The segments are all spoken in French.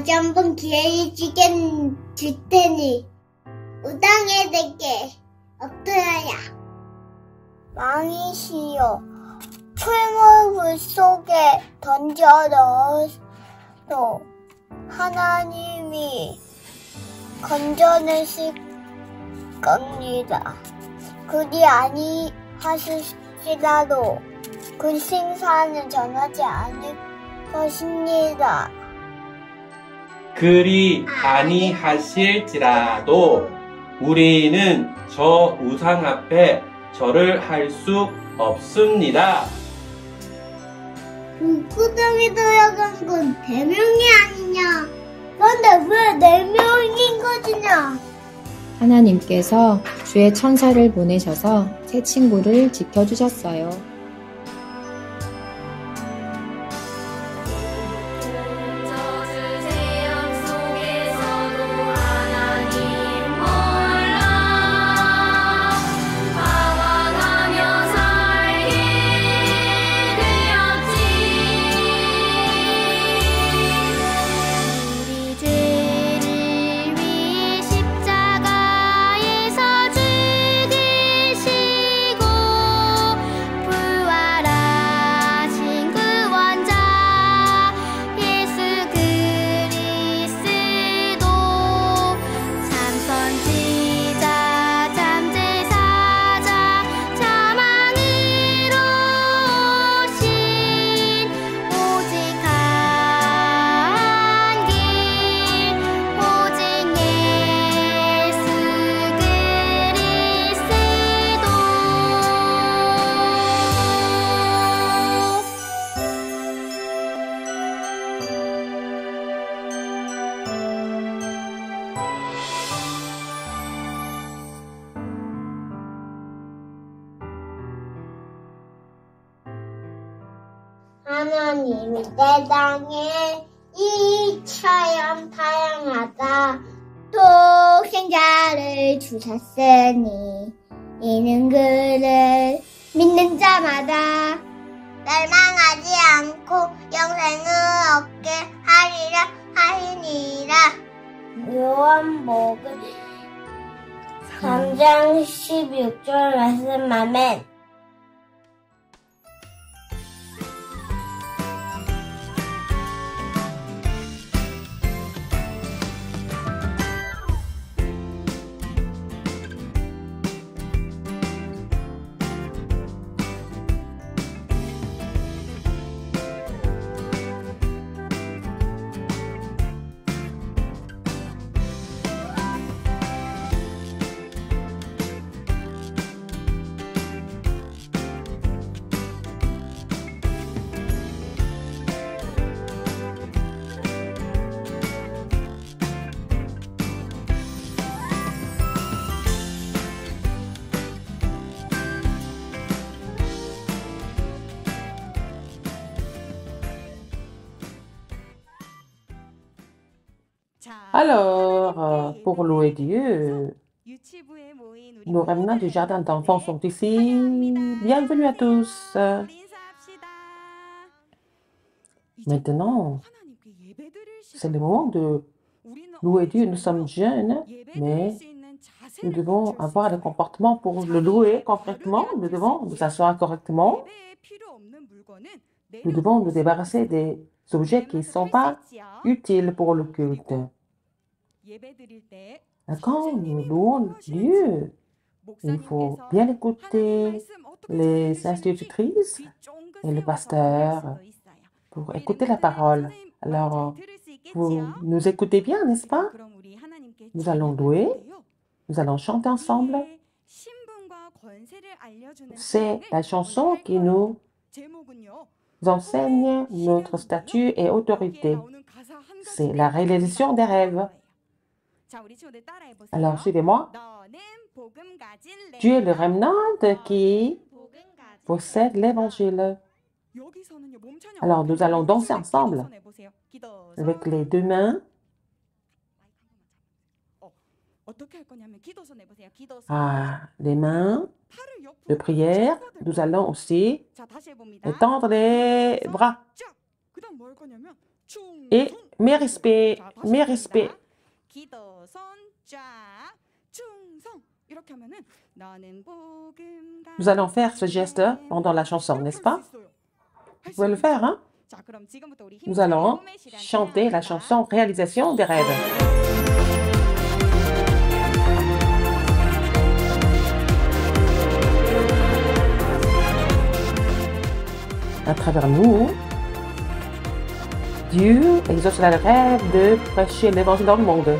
다시 한번 기회를 줄 테니 우당에 대게 엎드려야. 왕이시여, 풀물 속에 던져 넣어서 하나님이 건져내실 겁니다. 그리 아니하실지라도 그 생사는 전하지 않을 것입니다. 그리 아니하실지라도 우리는 저 우상 앞에 절을 할 수 없습니다. 불구덩이 들어간 건 4명이 아니냐? 그런데 왜 4명인 것이냐? 하나님께서 주의 천사를 보내셔서 새 친구를 지켜주셨어요. 하나님이 세상에 이처럼 사랑하다 독생자를 주셨으니 이는 그를 믿는 자마다 멸망하지 않고 영생을 얻게 하리니라. 요한복음 3장 16절 말씀. 아멘. Alors, pour louer Dieu, nos remnants du jardin d'enfants sont ici. Bienvenue à tous. Maintenant, c'est le moment de louer Dieu. Nous sommes jeunes, mais nous devons avoir le comportement pour le louer concrètement. Nous devons nous asseoir correctement. Nous devons nous débarrasser des objets qui ne sont pas utiles pour le culte. Quand nous louons Dieu, il faut bien écouter les institutrices et le pasteur pour écouter la parole. Alors, vous nous écoutez bien, n'est-ce pas? Nous allons louer, nous allons chanter ensemble. C'est la chanson qui nous enseigne notre statut et autorité. C'est la réalisation des rêves. Alors, suivez-moi. Tu es le remnant qui possède l'évangile. Alors, nous allons danser ensemble avec les deux mains. Les mains de prière. Nous allons aussi étendre les bras. Et mes respects, mes respects. Nous allons faire ce geste pendant la chanson, n'est-ce pas? Vous pouvez le faire, hein? Nous allons chanter la chanson Réalisation des rêves. À travers nous, Dieu exauce le rêve de prêcher l'évangile dans le monde.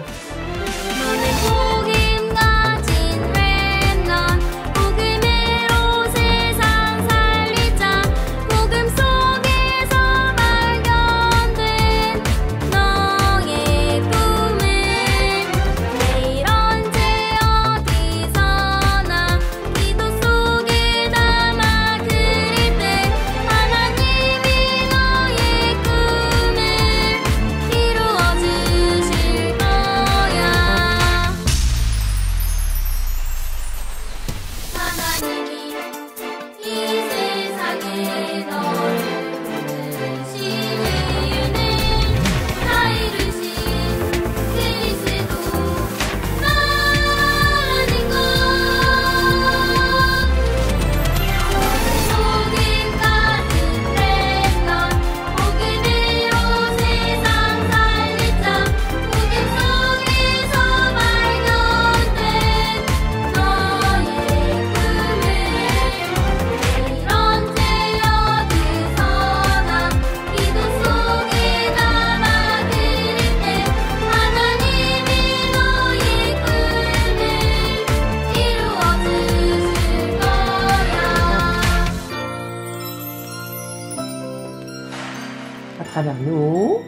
À travers nous,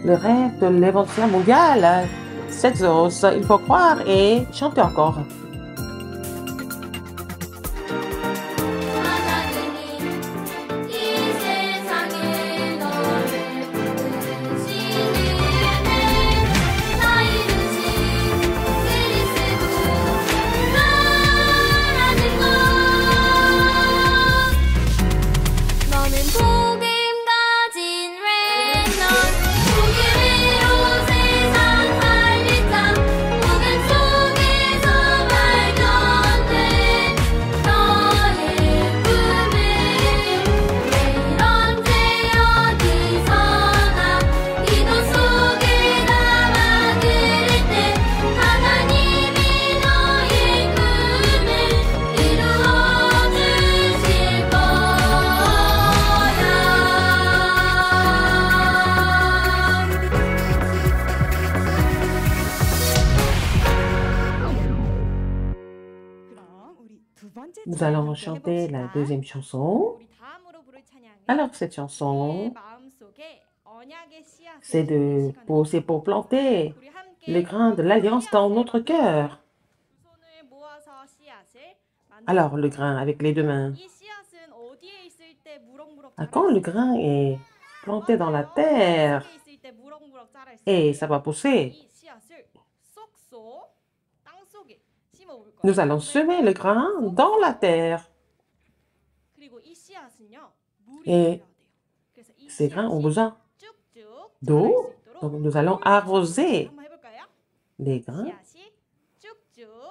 le rêve de l'évangile mondial s'exauce. Il faut croire et chanter encore. Nous allons chanter la deuxième chanson. Alors, cette chanson, c'est pour planter les grains de l'alliance dans notre cœur. Alors, le grain avec les deux mains. Quand le grain est planté dans la terre, et ça va pousser, nous allons semer le grain dans la terre. Et ces grains ont besoin d'eau, donc nous allons arroser les grains.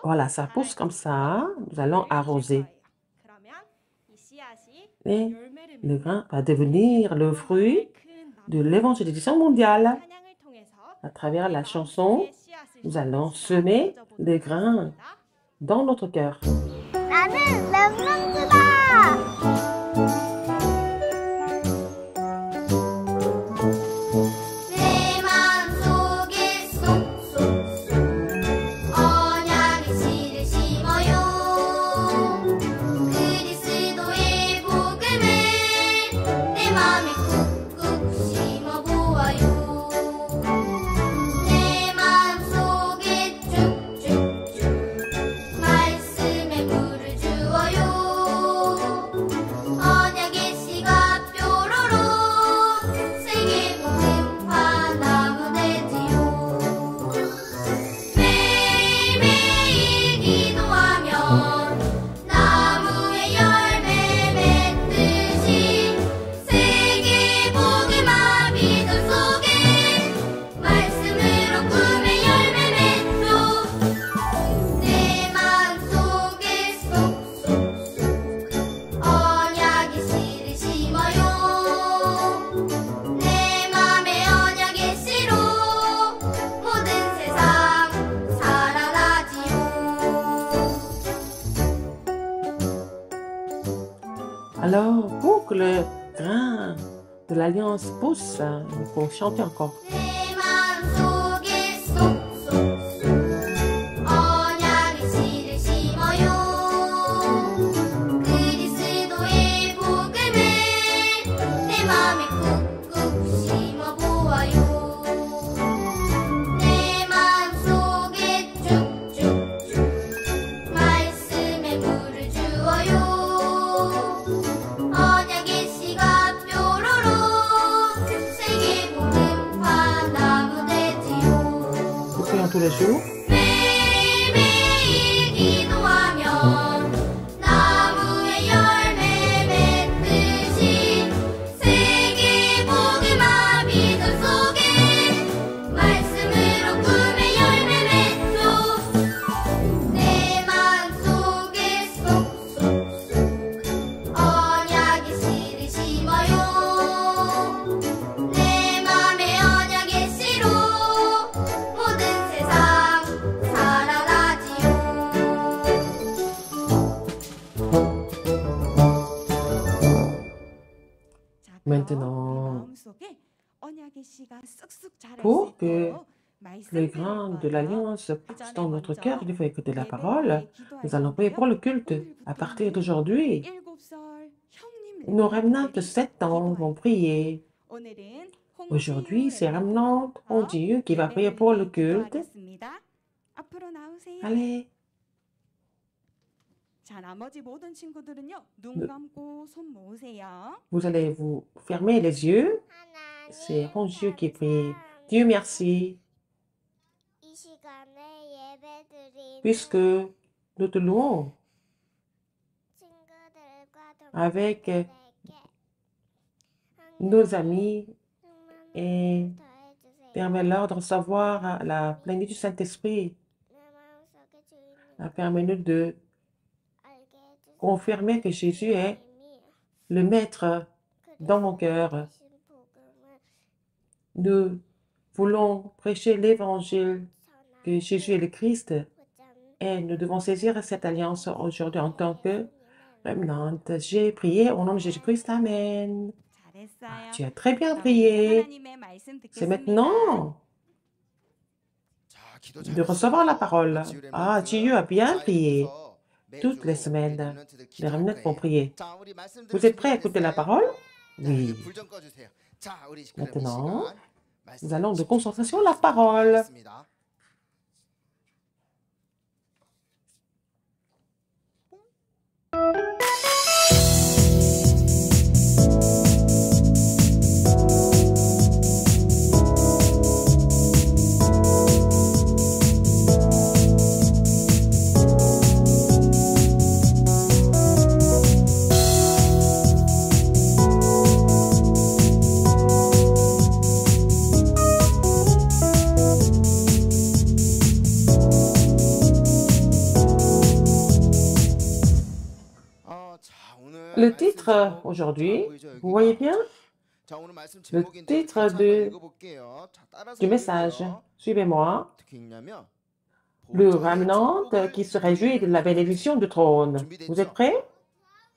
Voilà, ça pousse comme ça, nous allons arroser. Et le grain va devenir le fruit de l'évangélisation mondiale. À travers la chanson, nous allons semer les grains dans notre cœur. 나는 랩런스다. 내 마음속에 쏙쏙쏙 언약의 씨를 심어요. 그리스도의 복음을 내 마음에 꾹꾹 심어보아요. 내 마음속에 쭉쭉쭉 말씀의 물을 주어요. Alors, pour que le grain de l'alliance pousse, il faut chanter encore. 내 마음속에 쏙쏙쏙 언약의 씨를 심어요. 그리스도의 복음을 내 마음에 꾹꾹 심어보아요. 내 마음속에 쭉쭉쭉 말씀의 물을 주어요. 언약의 씨가 뾰로로 세계 복음화 나무 되지요. Nous prions tous les jours. 매일매일 기도하면 나무의 열매 맺듯이 세계 복음화 믿음 속에 말씀으로 꿈의 열매 맺소. 내 마음속에 쏙쏙쏙 언약의 씨를 심어요. 내 맘에 언약의 씨로 모든 세상 살아가지요. Maintenant, pour que le grain de l'alliance pousse dans notre cœur, il faut écouter la parole. Nous allons prier pour le culte. À partir d'aujourd'hui, nos remnants de 7 ans vont prier. Aujourd'hui, ces remnants ont Dieu qui va prier pour le culte. Allez, vous allez vous fermer les yeux. C'est mon Dieu qui prie. Dieu merci, 이 시간에 예배드린 puisque nous te louons 친구들과 avec 동료들에게 nos amis et 더해주세요. permets-leur de recevoir la plénitude du Saint-Esprit. 내 마음속에 주인님 Permets-nous de 알게 해주세요. confirmer que Jésus est le Maître dans mon cœur. 주신 복음을 Nous voulons prêcher l'Évangile que Jésus est le Christ 붙잡는 et nous devons saisir cette alliance aujourd'hui en tant que remnant. J'ai prié au nom de Jésus-Christ. Amen. Ah, tu as très bien prié. C'est maintenant de recevoir la parole. Ah, Dieu a bien prié. Toutes les semaines, les remnants vont prier. Vous êtes prêts à écouter la parole? Oui. Maintenant, nous allons de concentration la parole. Le titre aujourd'hui, vous voyez bien, le titre du message, suivez-moi, le remnant qui se réjouit de la bénédiction du trône. Vous êtes prêts?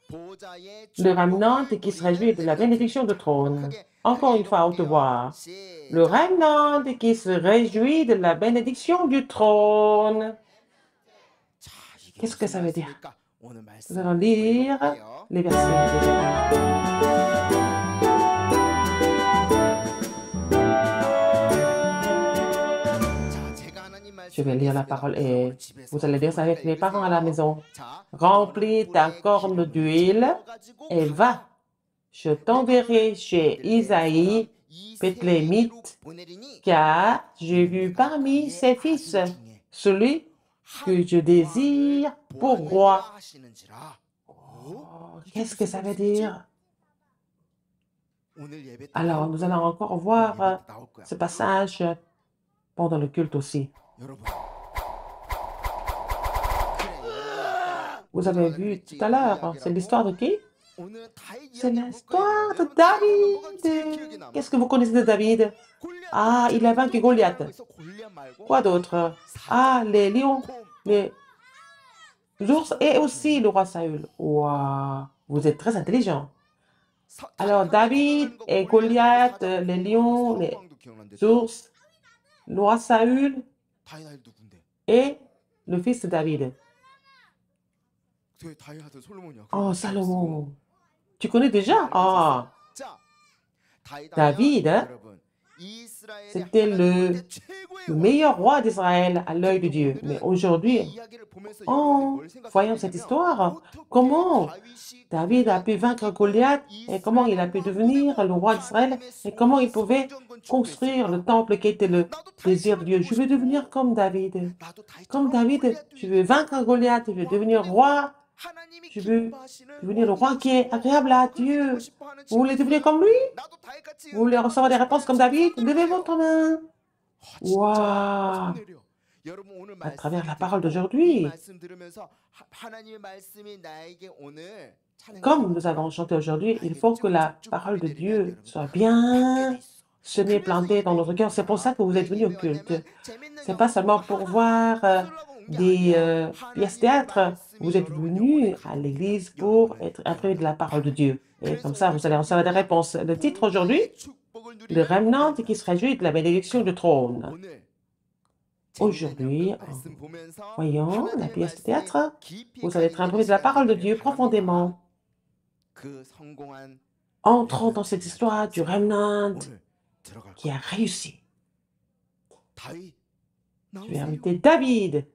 Le remnant qui se réjouit de la bénédiction du trône. Encore une fois, à haute voix. Le remnant qui se réjouit de la bénédiction du trône. Qu'est-ce que ça veut dire? Nous allons lire les versets. Je vais lire la parole et vous allez lire ça avec les parents à la maison. Remplis ta corne d'huile et va. Je t'enverrai chez Isaïe, Bethlémite, car j'ai vu parmi ses fils celui que je désire pour roi. Oh, qu'est-ce que ça veut dire? Alors, nous allons encore voir ce passage pendant le culte aussi. Vous avez vu tout à l'heure, c'est l'histoire de qui? C'est l'histoire de David. Qu'est-ce que vous connaissez de David? Ah, il a vaincu Goliath. Quoi d'autre? Ah, les lions, les ours et aussi le roi Saül. Waouh! Vous êtes très intelligent. Alors, David et Goliath, les lions, les ours, le roi Saül et le fils de David. Oh, Salomon. Tu connais déjà? Ah, David, hein, c'était le meilleur roi d'Israël à l'œil de Dieu. Mais aujourd'hui, en voyant cette histoire, comment David a pu vaincre Goliath et comment il a pu devenir le roi d'Israël et comment il pouvait construire le temple qui était le désir de Dieu. Je veux devenir comme David. Comme David, je veux vaincre Goliath, je veux devenir roi. Je veux devenir le roi qui est agréable à Dieu. Vous voulez devenir comme lui? Vous voulez recevoir des réponses comme David? Levez votre main. Waouh! À travers la parole d'aujourd'hui, comme nous avons chanté aujourd'hui, il faut que la parole de Dieu soit bien semée, plantée dans notre cœur. C'est pour ça que vous êtes venus au culte. C'est pas seulement pour voir des pièces théâtre. Vous êtes venus à l'église pour être imprégnés de la parole de Dieu. Et comme ça, vous allez recevoir des réponses. Le titre aujourd'hui, le remnant qui se réjouit de la bénédiction du trône. Aujourd'hui, en voyant la pièce de théâtre, vous allez être imprégnés de la parole de Dieu profondément. Entrons dans cette histoire du remnant qui a réussi. Je vais inviter David.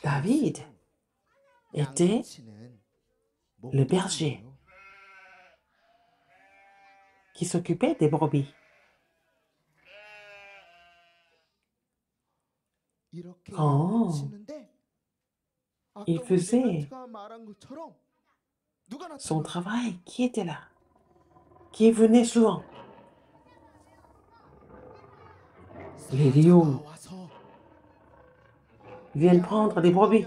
David était le berger qui s'occupait des brebis. Quand il faisait son travail, qui était là? Qui venait souvent? Les lions viennent prendre des brebis.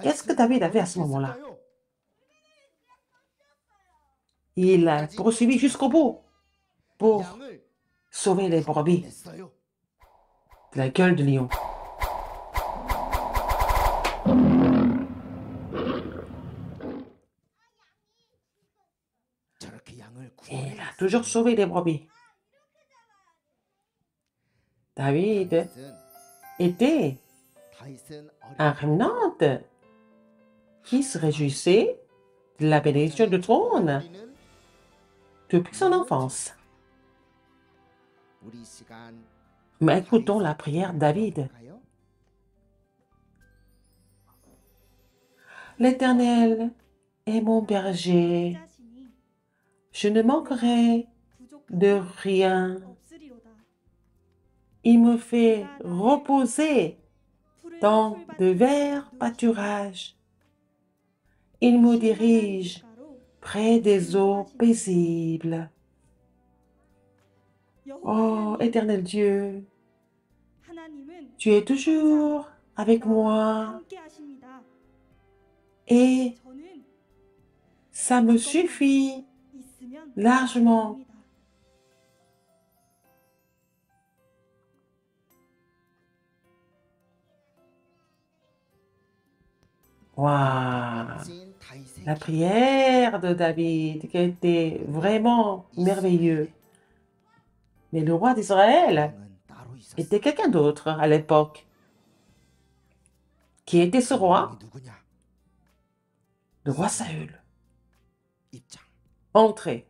Qu'est-ce que David a fait à ce moment-là? Il a poursuivi jusqu'au bout pour sauver les brebis de la gueule du lion. Et il a toujours sauvé les brebis. David était un remnant qui se réjouissait de la bénédiction du trône depuis son enfance. Mais écoutons la prière de David. L'Éternel est mon berger. Je ne manquerai de rien. Il me fait reposer dans de verts pâturages. Il me dirige près des eaux paisibles. Oh, Éternel Dieu, tu es toujours avec moi et ça me suffit largement. Waouh! La prière de David qui était vraiment merveilleuse. Mais le roi d'Israël était quelqu'un d'autre à l'époque. Qui était ce roi? Le roi Saül. Entrez.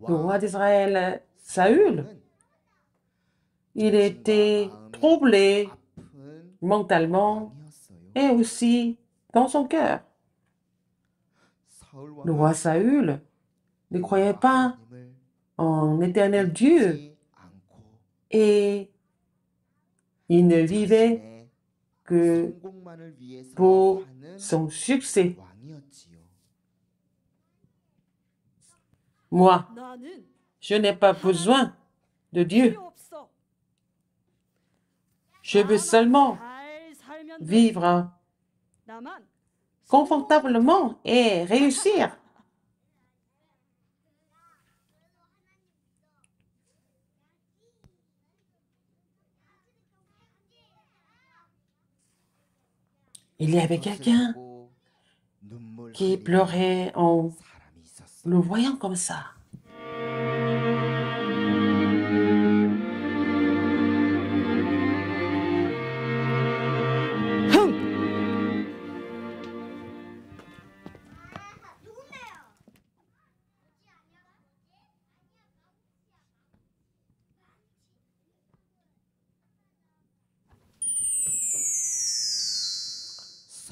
Le roi d'Israël, Saül, il était troublé mentalement et aussi dans son cœur. Le roi Saül ne croyait pas en éternel Dieu et il ne vivait que pour son succès. Moi, je n'ai pas besoin de Dieu. Je veux seulement vivre confortablement et réussir. Il y avait quelqu'un qui pleurait en le voyant comme ça.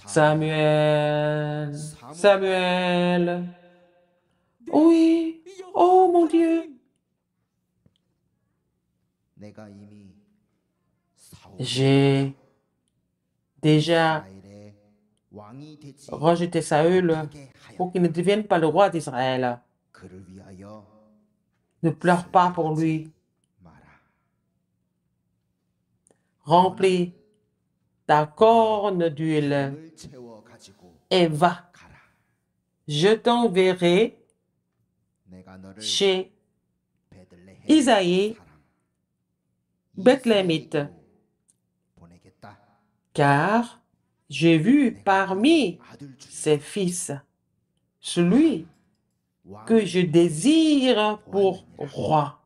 Samuel, Samuel. Oui, oh mon Dieu. J'ai déjà rejeté Saül pour qu'il ne devienne pas le roi d'Israël. Ne pleure pas pour lui. Remplis ta corne d'huile et va. Je t'enverrai chez Isaïe, Bethléemite, car j'ai vu parmi ses fils celui que je désire pour roi.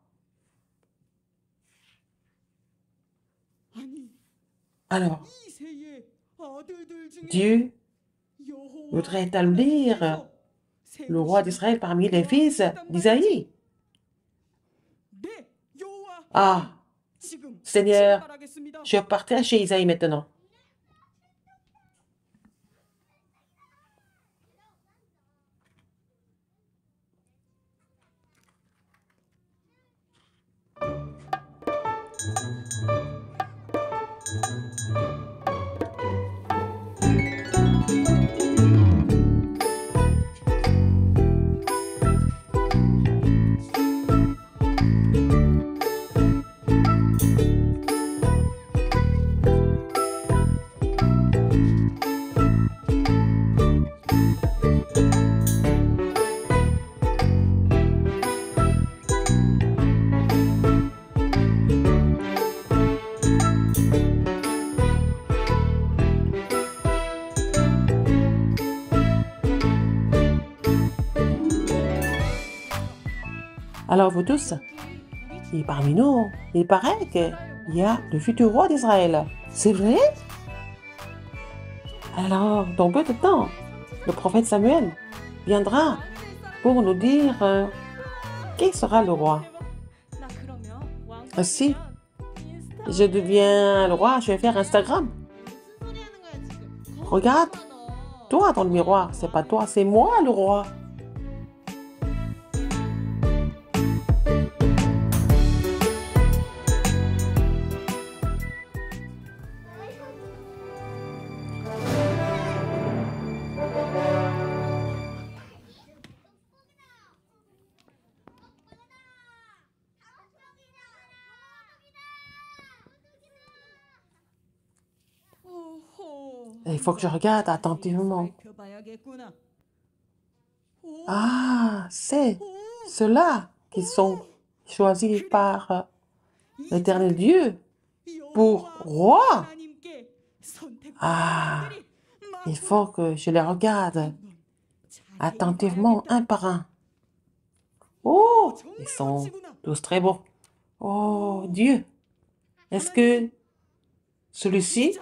Alors, Dieu voudrait établir le roi d'Israël parmi les fils d'Isaïe. Ah, Seigneur, je partirai chez Isaïe maintenant. Alors vous tous, et parmi nous, il paraît qu'il y a le futur roi d'Israël. C'est vrai? Alors, dans peu de temps, le prophète Samuel viendra pour nous dire qui sera le roi. Si je deviens le roi, je vais faire Instagram. Regarde, toi dans le miroir, c'est pas toi, c'est moi le roi. Il faut que je regarde attentivement. Ah, c'est ceux-là qui sont choisis par l'Éternel Dieu pour roi. Ah, il faut que je les regarde attentivement un par un. Oh, ils sont tous très beaux. Oh, Dieu, est-ce que celui-ci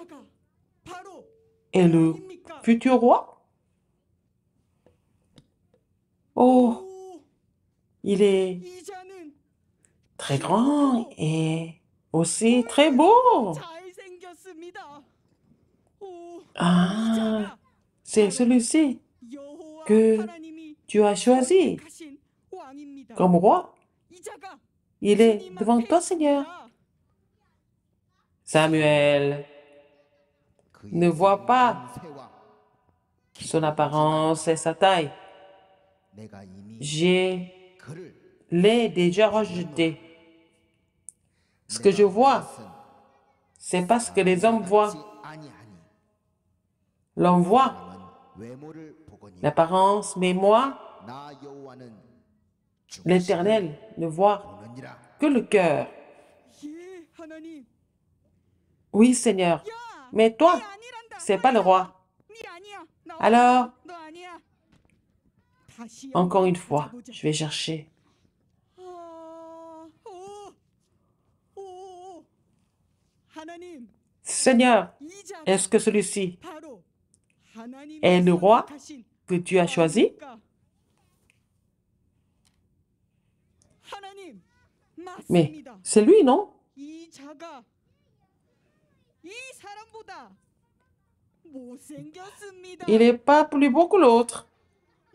est le futur roi? Oh, il est très grand et aussi très beau. Ah, c'est celui-ci que tu as choisi comme roi. Il est devant toi, Seigneur. Samuel, ne vois pas son apparence et sa taille. J'ai l'ait déjà rejeté. Ce que je vois, c'est pas ce que les hommes voient. L'homme voit l'apparence, mais moi, l'Éternel ne voit que le cœur. 예, 하나님. Oui, Seigneur, 야, mais toi, 네 아니란다. c'est pas le roi. 네 아니야. 나 Alors, 너 아니야. 다시 encore 한번 une fois, 찾아보자. je vais chercher. 아, 오. 하나님, Seigneur, 이 자가 est-ce que celui-ci 바로 하나님이 est le roi 선택하신 que tu as choisi? 아닙니까? 하나님, Mais 맞습니다. c'est lui, non? 이 자가 이 사람보다 못생겼습니다. Il n'est pas plus beau que l'autre.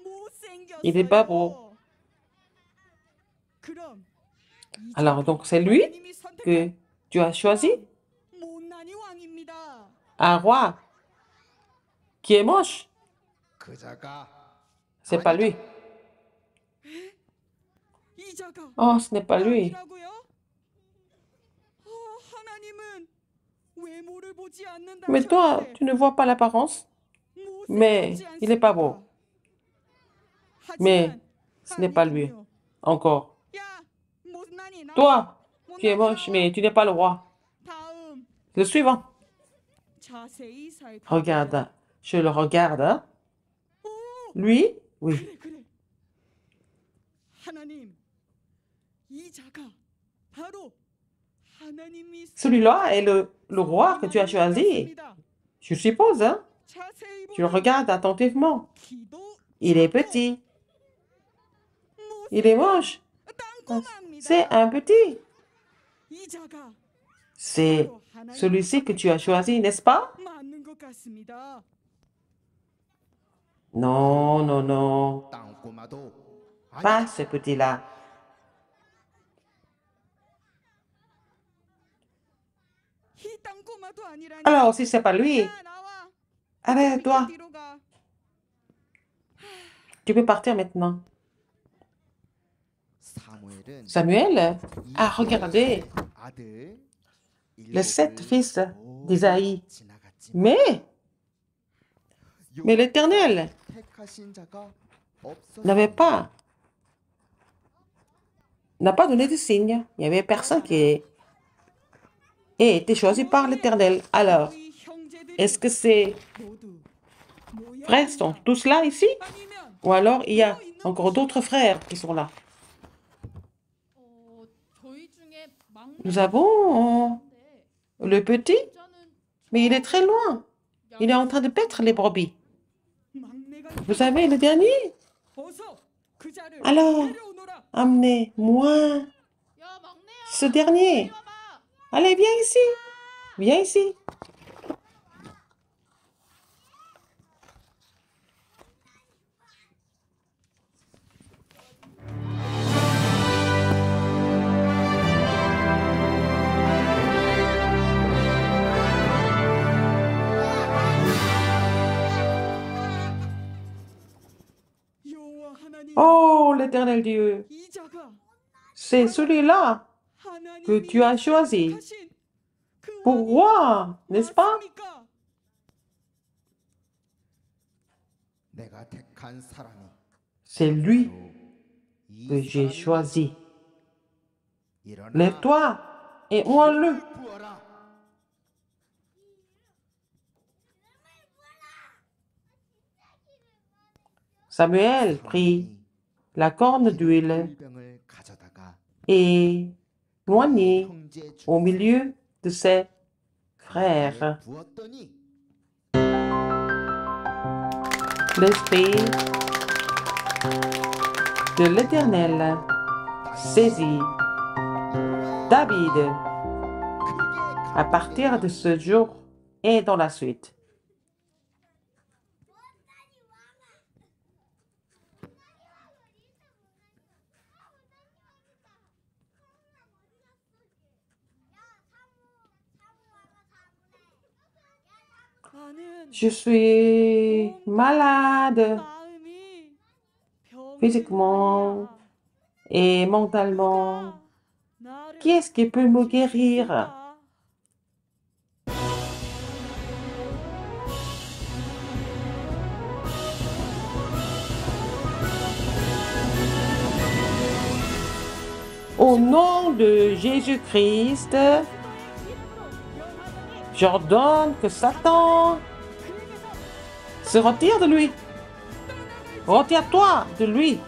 못생겼어요. Il est pas beau. 그럼 이 Alors, 자가 donc, c'est lui 하나님이 선택한 que tu as choisi? 못난이 왕입니다. Un roi qui est moche. C'est pas lui. 이 자가 Oh, ce n'est pas lui. 아니라고요? 하나님은 외모를 보지 않는다. Mais toi, tu ne vois pas l'apparence. Mais il n'est pas beau. Mais ce n'est pas lui. Encore. Toi, tu es moche, mais tu n'es pas le roi. 다음 Le suivant. 자세히 살펴. Regarde. Je le regarde. Hein. Lui, oui. 그래. 하나님, 이 자가 바로 하나님이 Celui-là est le roi que tu as choisi. Je suppose, hein. 자세히 Tu le 보면 regardes attentivement. 키도 Il est petit. Il est moche. 땅콩합니다. C'est un petit. 이 자가 C'est 바로 하나님이 celui-ci que tu as choisi, n'est-ce pas? 맞는 것 같습니다. Non, non, non. Pas ce petit-là. 이 땅꼬마도 아니라니. Alors, si c'est pas lui, 야, 나와. allez, 밑에 toi, 뒤로 가. tu peux partir maintenant. Samuel a regardé les 7 fils d'Isaïe. Mais l'Éternel n'a pas donné de signe. Il n'y avait personne qui ait été choisi par l'Éternel. Alors, 우리 형제들이 est-ce que ces 모두 모여 frères sont tous là ici? 아니면 Ou alors il y a encore d'autres frères qui sont là? Nous avons le petit, mais il est très loin. Il est en train de paître les brebis. 막내가 Vous savez, le dernier? 어서 그 자를 Alors, 데려오너라. amenez-moi ce dernier. Allez, viens ici. Viens ici. 여호와 하나님, Oh, l'Éternel Dieu, 이 자가 c'est celui-là que 하나님이 tu as choisi 선택하신 그 pour 왕이 roi, n'est-ce pas? 맞습니까? C'est lui que j'ai choisi. Lève-toi et oins-le. Samuel prit la corne d'huile et l'oignit au milieu de ses frères. L'Esprit de l'Éternel saisit David à partir de ce jour et dans la suite. 나는 Je suis malade 마음이 병이 physiquement. 들어요. et mentalement. Qui est-ce qui peut me guérir? Au nom de Jésus-Christ, j'ordonne que Satan se retire de lui. Retire-toi de lui.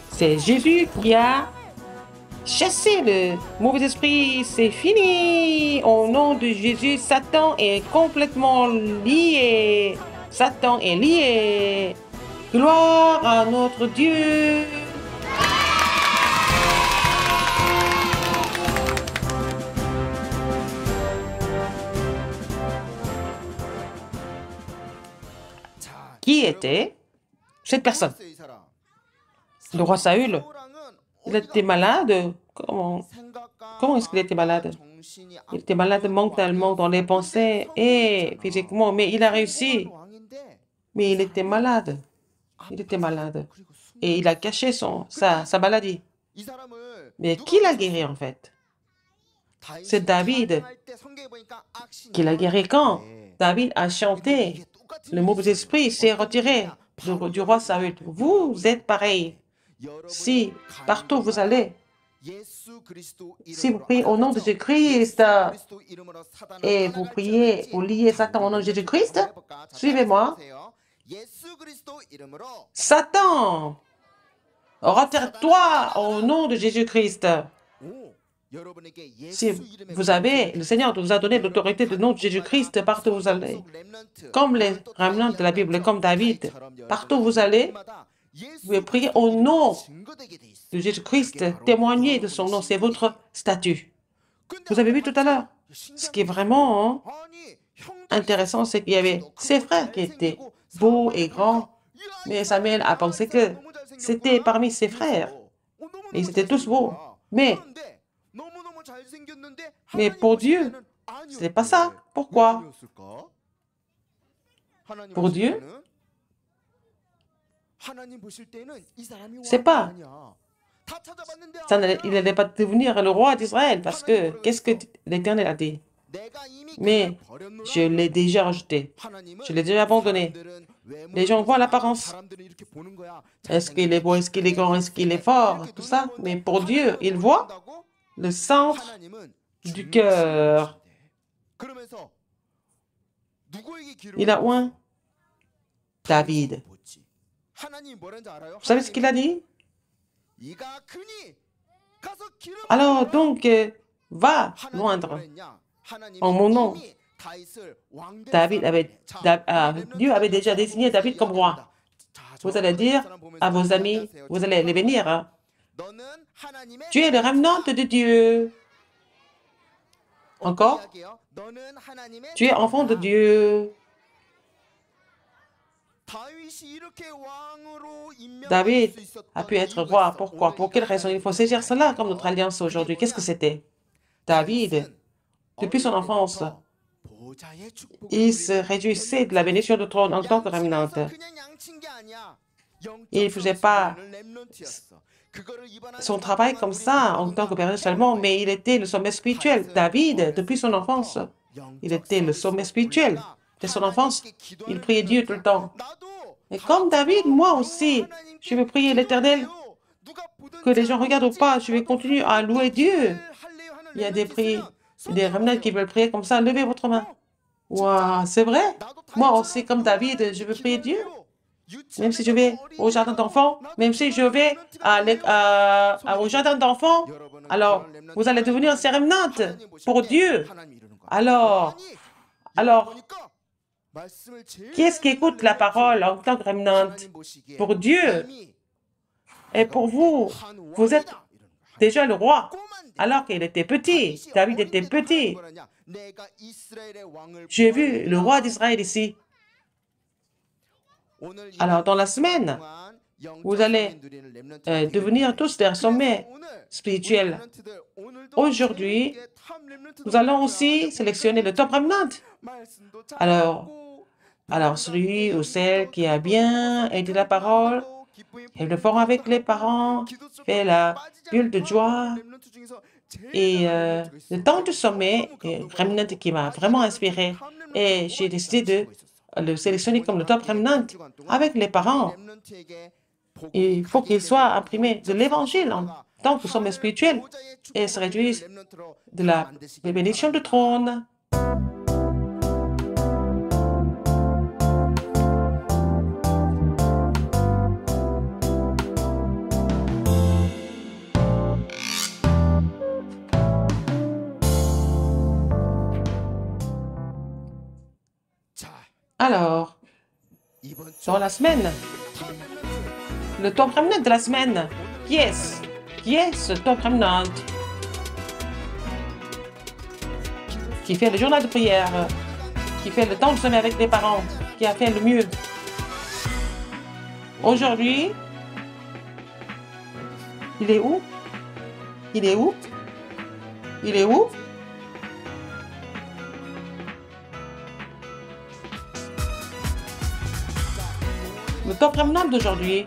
C'est Jésus qui a chassé le mauvais esprit. C'est fini. Au nom de Jésus, Satan est complètement lié. Satan est lié. Gloire à notre Dieu. Qui était cette personne? Le roi Saül. Il était malade. Comment est-ce qu'il était malade? Il était malade mentalement dans les pensées et physiquement, mais il a réussi. Mais il était malade. Il était malade. Et il a caché sa maladie. Mais qui l'a guéri en fait? C'est David qui l'a guéri quand David a chanté. Le mauvais esprit s'est retiré du roi Saül. Vous êtes pareil. Si partout vous allez, si vous priez au nom de Jésus-Christ et vous priez, vous liez Satan au nom de Jésus-Christ, suivez-moi. Satan, retire-toi au nom de Jésus-Christ. Si vous avez, le Seigneur vous a donné l'autorité du nom de Jésus-Christ partout où vous allez. Comme les remnants de la Bible, comme David, partout où vous allez, vous pouvez prier au nom de Jésus-Christ, témoigner de son nom, c'est votre statut. Vous avez vu tout à l'heure. Ce qui est vraiment intéressant, c'est qu'il y avait ses frères qui étaient beaux et grands, mais Samuel a pensé que c'était parmi ses frères. Ils étaient tous beaux. Mais pour Dieu, ce n'est pas ça. Pourquoi? Pour Dieu, c'est pas. Il n'allait pas devenir le roi d'Israël parce que qu'est-ce que l'Éternel a dit? Mais je l'ai déjà rejeté. Je l'ai déjà abandonné. Les gens voient l'apparence. Est-ce qu'il est beau? Est-ce qu'il est grand? Est-ce qu'il est fort? Tout ça. Mais pour Dieu, il voit le centre du cœur. Il a oint David. Vous savez ce qu'il a dit? Alors donc, va loindre en mon nom. Dieu avait déjà désigné David comme roi. Vous allez dire à vos amis, vous allez les bénir. Tu es le remnant de Dieu. Encore? Tu es enfant de Dieu. David a pu être roi. Pourquoi? Pour quelle raison? Il faut saisir cela comme notre alliance aujourd'hui. Qu'est-ce que c'était? David, depuis son enfance, il se réjouissait de la bénédiction du trône en tant que remnant. Il ne faisait pas son travail comme ça en tant que père seulement, mais il était le sommet spirituel. David, depuis son enfance, il était le sommet spirituel. De son enfance, il priait Dieu tout le temps. Et comme David, moi aussi, je vais prier l'Éternel. Que les gens regardent ou pas, je vais continuer à louer Dieu. Il y a des remnants qui veulent prier comme ça. Levez votre main. Waouh, c'est vrai? Moi aussi, comme David, je veux prier Dieu. Même si je vais au jardin d'enfants, même si je vais au jardin d'enfants, alors vous allez devenir ces remnants pour Dieu. Alors, qui est-ce qui écoute la parole en tant que remnant pour Dieu? Et pour vous, vous êtes déjà le roi, alors qu'il était petit. David était petit. J'ai vu le roi d'Israël ici. Alors, dans la semaine, vous allez devenir tous des sommets spirituels. Aujourd'hui, nous allons aussi sélectionner le top remnant. Alors, Alors, celui ou celle qui a bien aidé la parole, et le fort avec les parents, fait la bulle de joie. Et le temps du sommet, remnant qui m'a vraiment inspiré. Et j'ai décidé de le sélectionner comme le top remnant avec les parents. Il faut qu'il soit imprimé de l'évangile en tant que sommet spirituel et se réduise de la bénédiction du trône. Alors, dans la semaine, le top remnant de la semaine, qui est-ce? Qui est ce top remnant? Qui fait le journal de prière, qui fait le temps de sommeil avec les parents, qui a fait le mieux. Aujourd'hui, il est où? Il est où? Il est où? Le top remnant d'aujourd'hui.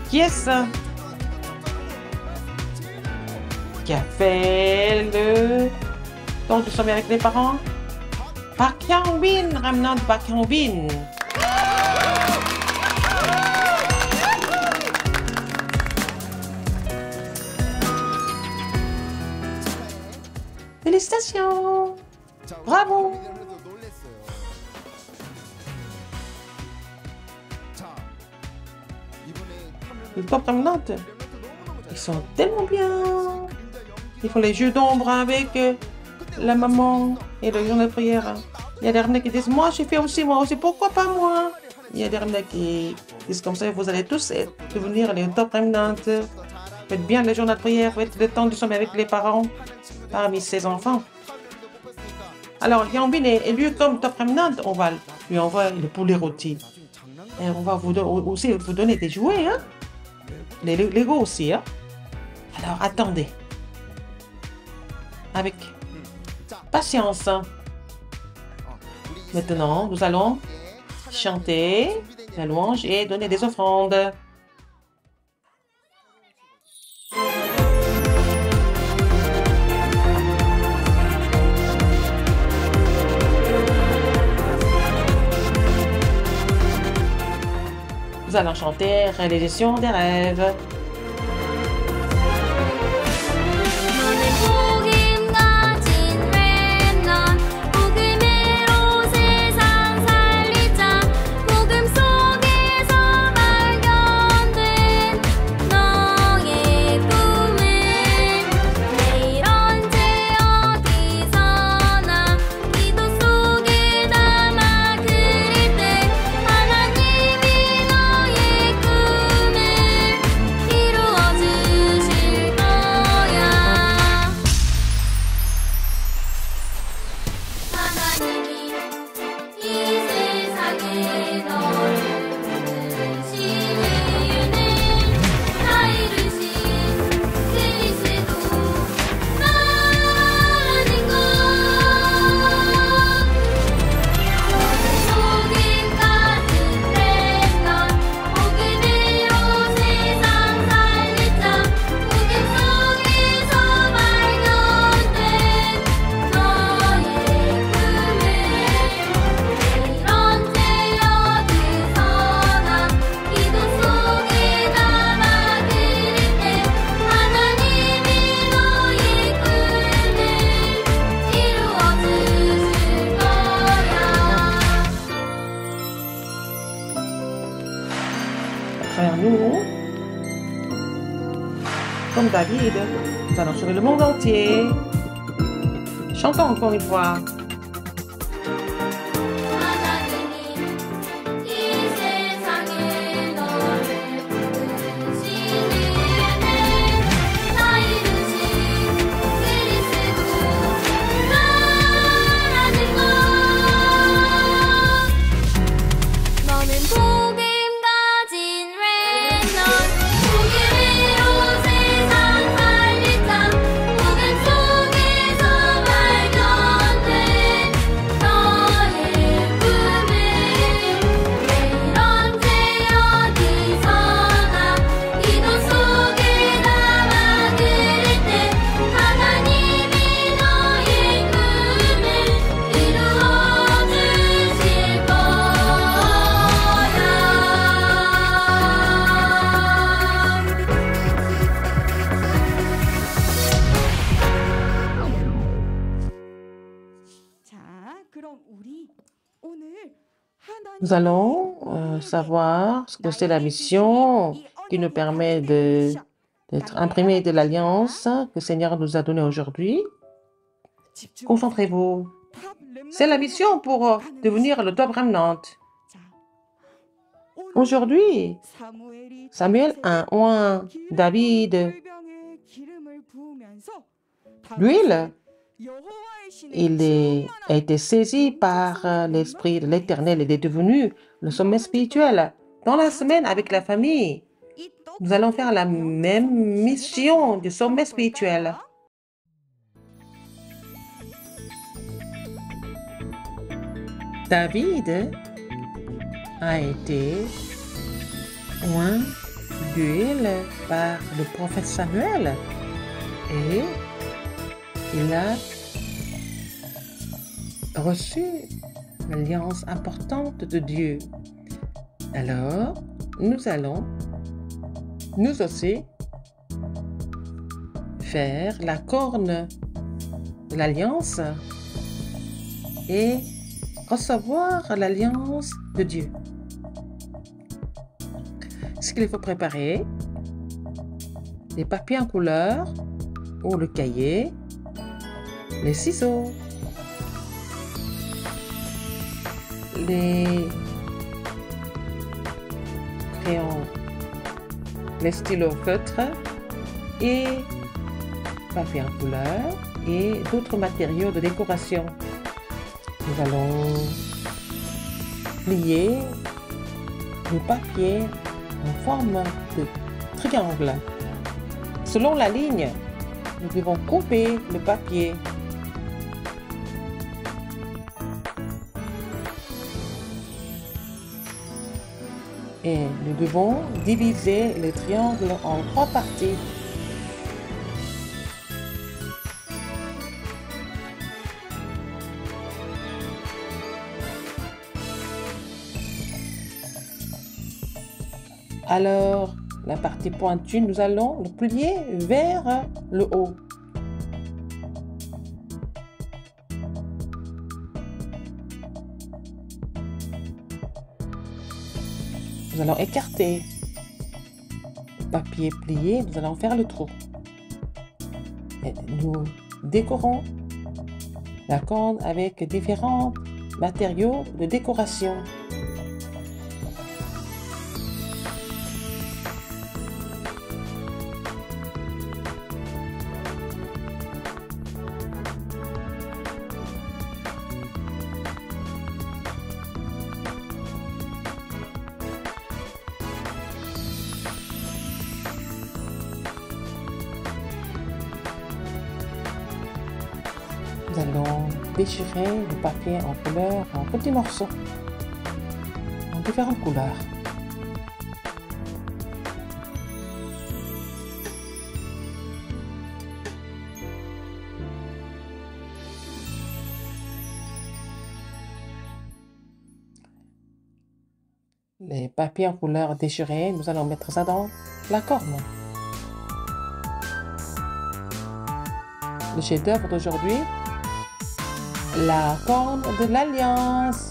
Qui est-ce? Qui a fait le temps de sommeil avec les parents? Park Hyung-bin, remnant de Park Hyung-bin. Félicitations! Bravo! Le top remnant, ils sont tellement bien. Ils font les jeux d'ombre avec la maman et le journal de prière. Il y a des remnants qui disent, moi j'ai fait aussi, moi aussi, pourquoi pas moi? Il y a des remnants qui disent comme ça, vous allez tous devenir les top remnants. Faites bien le journal de prière, faites le temps du sommeil avec les parents parmi ses enfants. Alors, Hyung-bin est élu comme top remnant, on va lui envoyer le poulet rôti. Et on va aussi vous donner des jouets, hein? Les Lego aussi, hein? Alors, attendez. Avec patience. Maintenant, nous allons chanter la louange et donner des offrandes. Nous allons chanter Réalisation des rêves. Nous, comme David, nous allons sauver le monde entier. Chantons encore une fois. 세상 살리자 복음 속에서 발견된 그럼 우리 오늘 Nous allons savoir ce que c'est la mission qui nous permet d'être imprimés de l'alliance que le Seigneur nous a donnée aujourd'hui. Concentrez-vous. C'est la mission pour devenir le top remnant. Aujourd'hui, Samuel a oint David d'huile. A été saisi par l'Esprit de l'Éternel et est devenu le sommet spirituel. Dans la semaine avec la famille, nous allons faire la même mission du sommet spirituel. David a été oint d'huile par le prophète Samuel et il a reçu l'alliance importante de Dieu. Alors, nous allons, nous aussi, faire la corne de l'alliance et recevoir l'alliance de Dieu. Ce qu'il faut préparer, les papiers en couleur ou le cahier, les ciseaux, les crayons, les stylos feutres et papier en couleur et d'autres matériaux de décoration. Nous allons plier le papier en forme de triangle. Selon la ligne, nous devons couper le papier. Et nous devons diviser le triangle en 3 parties. Alors, la partie pointue, nous allons le plier vers le haut. Nous allons écarter le papier plié, nous allons faire le trou. Et nous décorons la corne avec différents matériaux de décoration. Nous allons déchirer le papier en couleur en petits morceaux, en différentes couleurs. Les papiers en couleur déchirés, nous allons mettre ça dans la corne. Le chef-d'œuvre d'aujourd'hui, la corne de l'alliance.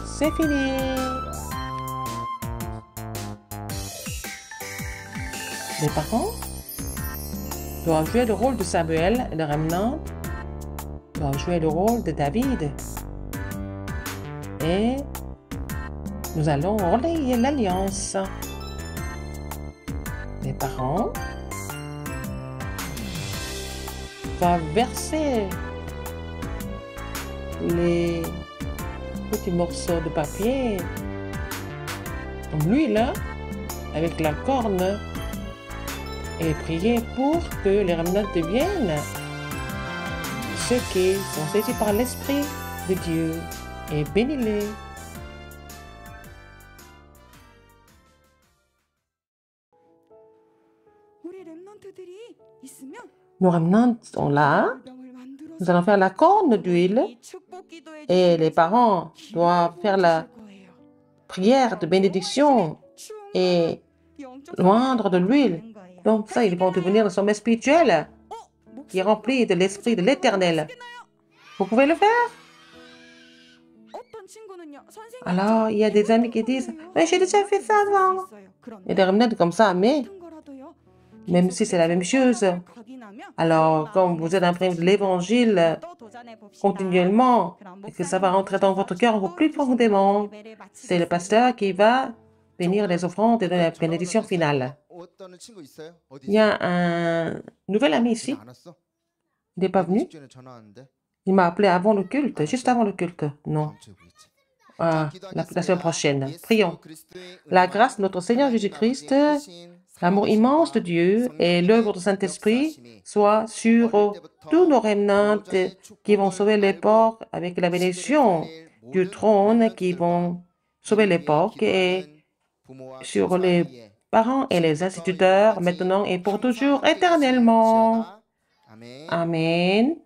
C'est fini. Les parents doivent jouer le rôle de Samuel et le remnant doivent jouer le rôle de David. Et nous allons relayer l'alliance. Les parents doivent verser les petits morceaux de papier en l'huile avec la corne et prier pour que les remnants deviennent ceux qui sont saisis par l'Esprit de Dieu et bénis-les. Nos remnants sont là. Nous allons faire la corne d'huile et les parents doivent faire la prière de bénédiction et loindre de l'huile. Donc ça, ils vont devenir le sommet spirituel qui est rempli de l'Esprit de l'Éternel. Vous pouvez le faire? Alors, il y a des amis qui disent, mais j'ai déjà fait ça avant. Il y a des remnants comme ça, mais même si c'est la même chose. Alors, comme vous êtes imprégné de l'évangile continuellement, et que ça va rentrer dans votre cœur encore plus profondément, c'est le pasteur qui va bénir les offrandes et donner la bénédiction finale. Il y a un nouvel ami ici. Il n'est pas venu. Il m'a appelé avant le culte, juste avant le culte. Non. La semaine prochaine. Prions. La grâce de notre Seigneur Jésus-Christ, l'amour immense de Dieu et l'œuvre du Saint-Esprit soit sur tous nos remnants qui vont sauver l'époque avec la bénédiction du trône qui vont sauver l'époque et sur les parents et les instituteurs maintenant et pour toujours éternellement. Amen.